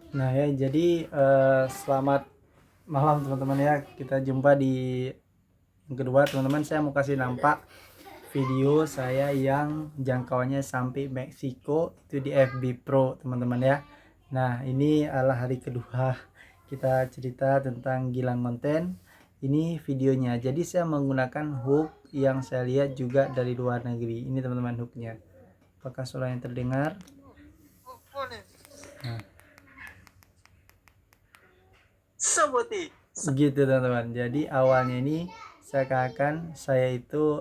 Nah ya, jadi selamat malam teman-teman ya. Kita jumpa di yang kedua teman-teman. Saya mau kasih nampak video saya yang jangkauannya sampai Meksiko itu di FB Pro teman-teman ya. Nah ini adalah hari kedua kita cerita tentang Gilang konten. Ini videonya. Jadi saya menggunakan hook yang saya lihat juga dari luar negeri. Ini teman-teman hooknya. Apakah suaranya terdengar? Nah, gitu teman-teman. Jadi awalnya ini seakan-akan saya itu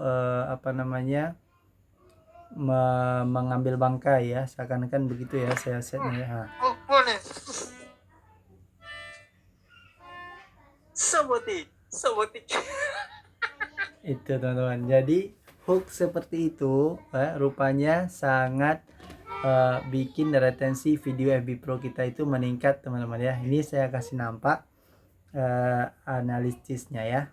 mengambil bangkai ya, seakan-akan begitu ya saya setnya ya. Nah, itu teman-teman. Jadi hook seperti itu rupanya sangat bikin retensi video FB Pro kita itu meningkat teman-teman ya. Ini saya kasih nampak analisisnya ya.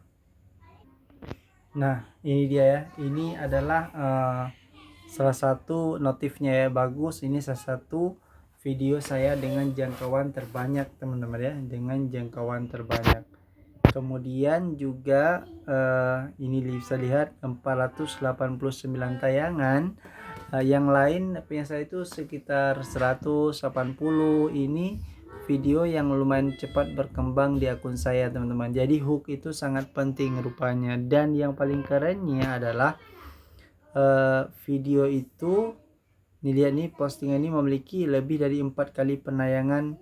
Nah ini dia ya, ini adalah salah satu notifnya ya, bagus. Ini salah satu video saya dengan jangkauan terbanyak teman-teman ya, dengan jangkauan terbanyak. Kemudian juga ini bisa lihat 489 tayangan. Yang lain punya saya itu sekitar 180. Ini video yang lumayan cepat berkembang di akun saya teman-teman. Jadi hook itu sangat penting rupanya. Dan yang paling kerennya adalah video itu nih, lihat nih, postingan ini memiliki lebih dari 4 kali penayangan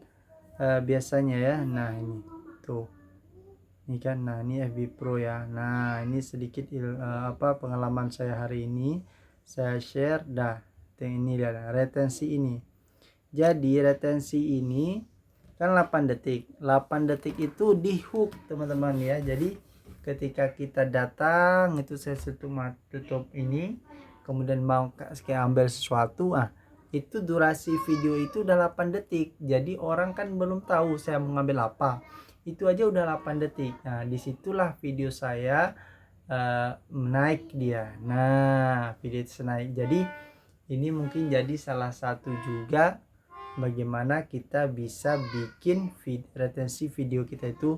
biasanya ya. Nah ini tuh, ini kan, nah ini FB Pro ya. Nah ini sedikit pengalaman saya hari ini saya share. Dah ini lihat retensi ini. Jadi retensi ini kan 8 detik. 8 detik itu di hook teman-teman ya. Jadi ketika kita datang itu saya tutup ini, kemudian mau ambil sesuatu, itu durasi video itu udah 8 detik. Jadi orang kan belum tahu saya mau ngambil apa, itu aja udah 8 detik. Nah disitulah video saya naik dia. Nah video itu naik. Jadi ini mungkin jadi salah satu juga bagaimana kita bisa bikin retensi video kita itu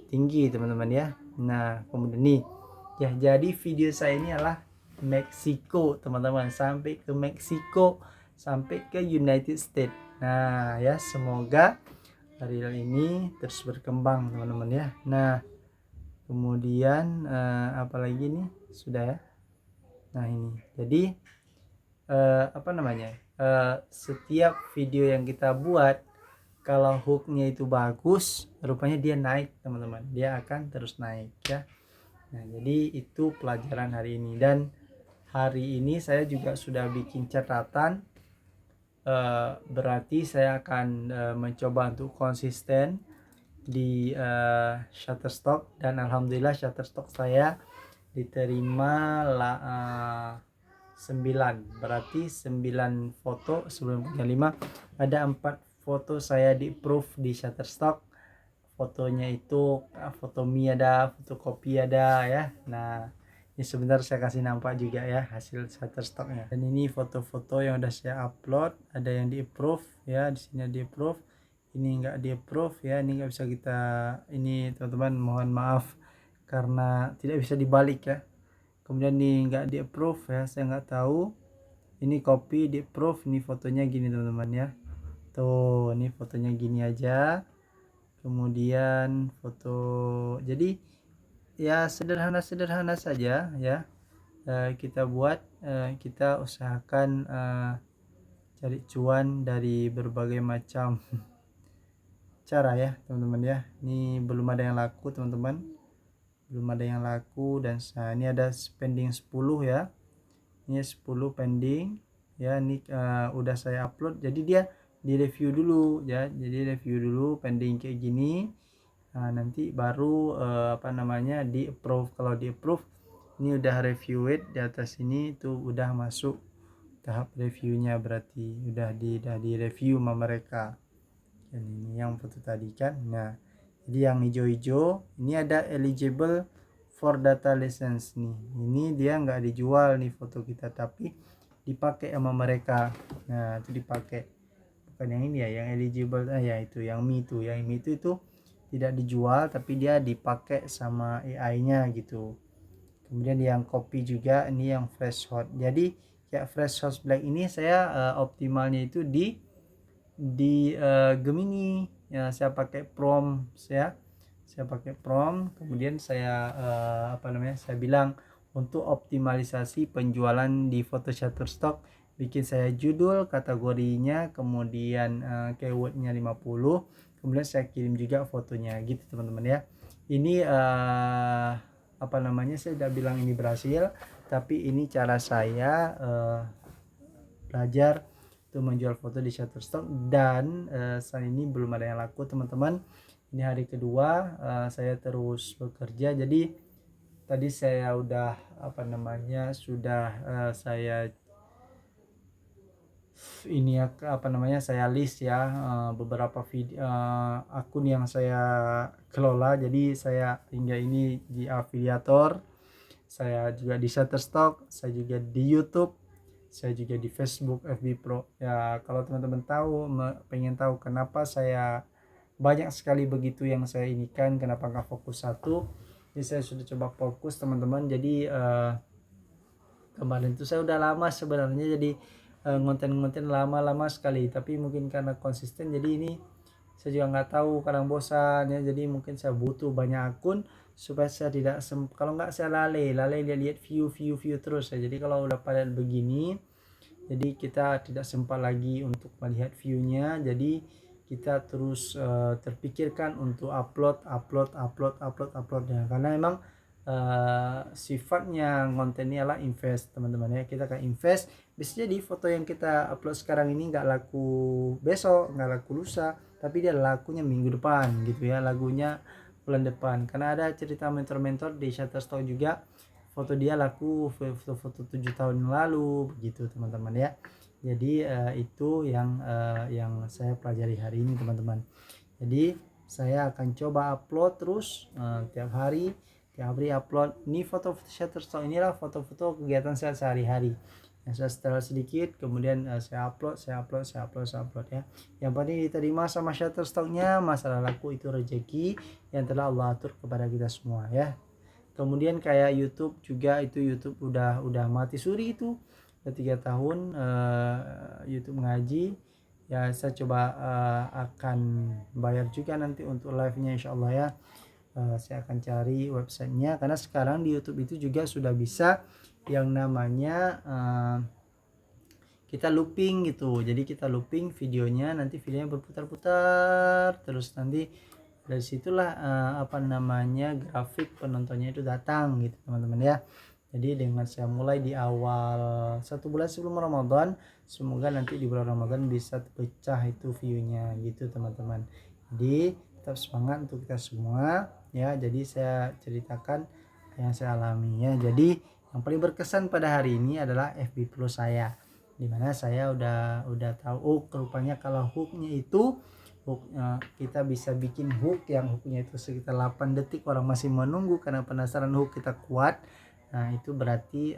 tinggi teman-teman ya. Nah kemudian nih ya, jadi video saya ini adalah Meksiko teman-teman, sampai ke Meksiko, sampai ke United States. Nah ya, semoga reel ini terus berkembang teman-teman ya. Nah kemudian apalagi nih sudah ya. Nah ini jadi setiap video yang kita buat, kalau hooknya itu bagus, rupanya dia naik teman-teman, dia akan terus naik ya. Nah jadi itu pelajaran hari ini. Dan hari ini saya juga sudah bikin catatan, berarti saya akan mencoba untuk konsisten di Shutterstock. Dan alhamdulillah Shutterstock saya diterima 9, berarti 9 foto sebelum punya 5. Ada 4 foto saya di approve di Shutterstock. Fotonya itu foto mie ada, fotokopi ada ya. Nah ini sebentar saya kasih nampak juga ya hasil Shutterstocknya. Dan ini foto-foto yang udah saya upload, ada yang di approve ya, di sini di approve, ini enggak di approve ya. Ini enggak bisa kita, ini teman-teman mohon maaf karena tidak bisa dibalik ya. Kemudian ini enggak di approve ya, saya enggak tahu. Ini copy di approve. Ini fotonya gini teman-teman ya. Tuh ini fotonya gini aja. Kemudian foto, jadi ya sederhana-sederhana saja ya. Kita buat, kita usahakan cari cuan dari berbagai macam cara ya teman-teman ya. Ini belum ada yang laku teman-teman, belum ada yang laku. Dan ini ada spending 10 ya, ini 10 pending ya. Ini udah saya upload, jadi dia di review dulu ya. Jadi review dulu pending kayak gini. Nanti baru di approve. Kalau di approve, ini udah review it di atas ini tuh, udah masuk tahap reviewnya, berarti udah di review sama mereka. Dan ini yang foto tadi kan. Nah jadi yang hijau-hijau ini ada eligible for data license nih. Ini dia nggak dijual nih foto kita, tapi dipakai sama mereka. Nah itu dipakai, bukan yang ini ya, yang eligible ya itu yang Mi itu, yang Mi itu tidak dijual tapi dia dipakai sama AI-nya gitu. Kemudian yang kopi juga ini yang fresh hot. Jadi kayak fresh hot black ini saya optimalnya itu di Gemini ya, saya pakai prompt saya pakai prompt, kemudian saya saya bilang untuk optimalisasi penjualan di foto Shutterstock, bikin saya judul, kategorinya, kemudian keywordnya 50, kemudian saya kirim juga fotonya gitu teman-teman ya. Ini saya udah bilang ini berhasil, tapi ini cara saya belajar untuk menjual foto di Shutterstock, dan saat ini belum ada yang laku teman-teman. Ini hari kedua saya terus bekerja. Jadi tadi saya udah saya ini ya saya list ya beberapa video akun yang saya kelola. Jadi saya hingga ini di afiliator, saya juga di Shutterstock, saya juga di YouTube, saya juga di Facebook FB Pro ya. Kalau teman-teman pengen tahu kenapa saya banyak sekali begitu yang saya inikan, kenapa nggak fokus satu, jadi saya sudah coba fokus teman-teman. Jadi kemarin itu saya udah lama sebenarnya, jadi ngonten lama sekali, tapi mungkin karena konsisten jadi ini saya juga nggak tahu, kadang bosan ya. Jadi mungkin saya butuh banyak akun supaya saya tidak kalau nggak saya lalai lihat view terus ya. Jadi kalau udah pada begini, jadi kita tidak sempat lagi untuk melihat viewnya, jadi kita terus terpikirkan untuk upload ya, karena memang sifatnya konten ini adalah invest teman-teman ya. Kita akan invest, bisa jadi foto yang kita upload sekarang ini nggak laku besok, nggak laku lusa, tapi dia lakunya minggu depan gitu ya, lagunya bulan depan. Karena ada cerita mentor-mentor di Shutterstock juga, foto dia laku foto 7 tahun yang lalu begitu teman-teman ya. Jadi itu yang saya pelajari hari ini teman-teman. Jadi saya akan coba upload terus tiap hari upload. Ini foto-foto Shutterstock, inilah foto-foto kegiatan saya sehari-hari yang saya setel sedikit, kemudian saya upload ya. Yang penting diterima sama Shutterstocknya. Masalah laku itu rezeki yang telah Allah atur kepada kita semua ya. Kemudian kayak YouTube juga, itu YouTube udah mati suri itu udah 3 tahun YouTube ngaji ya. Saya coba akan bayar juga nanti untuk live-nya insyaallah ya. Saya akan cari websitenya, karena sekarang di YouTube itu juga sudah bisa yang namanya kita looping gitu. Jadi kita looping videonya, nanti videonya berputar-putar terus, nanti dari situlah grafik penontonnya itu datang gitu teman-teman ya. Jadi dengan saya mulai di awal 1 bulan sebelum Ramadan, semoga nanti di bulan Ramadan bisa pecah itu viewnya gitu teman-teman. Jadi tetap semangat untuk kita semua ya. Jadi saya ceritakan yang saya alami ya. Jadi yang paling berkesan pada hari ini adalah FB Pro saya, dimana saya udah tahu rupanya kalau hooknya itu kita bisa bikin hook yang hooknya itu sekitar 8 detik, orang masih menunggu karena penasaran, hook kita kuat. Nah itu berarti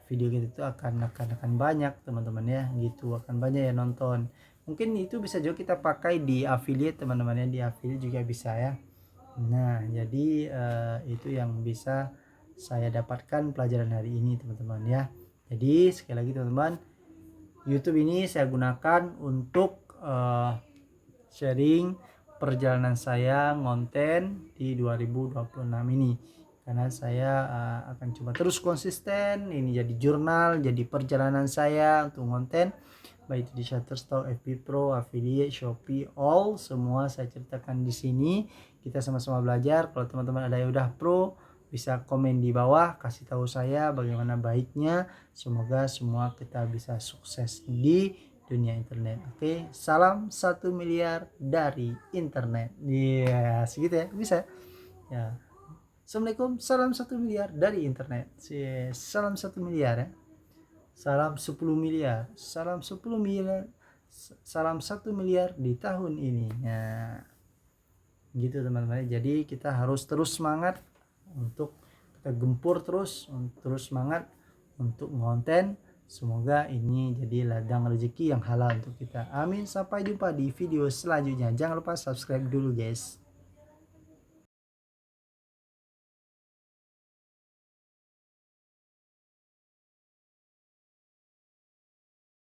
video kita itu akan banyak teman-teman ya gitu, akan banyak yang nonton. Mungkin itu bisa juga kita pakai di affiliate teman-teman ya, di affiliate juga bisa ya. Nah jadi itu yang bisa saya dapatkan pelajaran hari ini teman-teman ya. Jadi sekali lagi teman-teman, YouTube ini saya gunakan untuk sharing perjalanan saya ngonten di 2026 ini, karena saya akan coba terus konsisten ini jadi jurnal, jadi perjalanan saya untuk ngonten, baik itu di Shutterstock, FB Pro, affiliate, Shopee, all semua saya ceritakan di sini. Kita sama-sama belajar. Kalau teman-teman ada yang udah pro, bisa komen di bawah, kasih tahu saya bagaimana baiknya. Semoga semua kita bisa sukses di dunia internet. Oke, salam 1 miliar dari internet. Iya, segitu ya, bisa ya. Assalamualaikum, salam 1 miliar dari internet. Salam 1 miliar ya. Salam 10 miliar. Salam 10 miliar. Salam 1 miliar di tahun ini. Nah, gitu teman-teman. Jadi kita harus terus semangat untuk kita gempur terus semangat untuk ngonten Semoga ini jadi ladang rezeki yang halal untuk kita. Amin. Sampai jumpa di video selanjutnya. Jangan lupa subscribe dulu guys.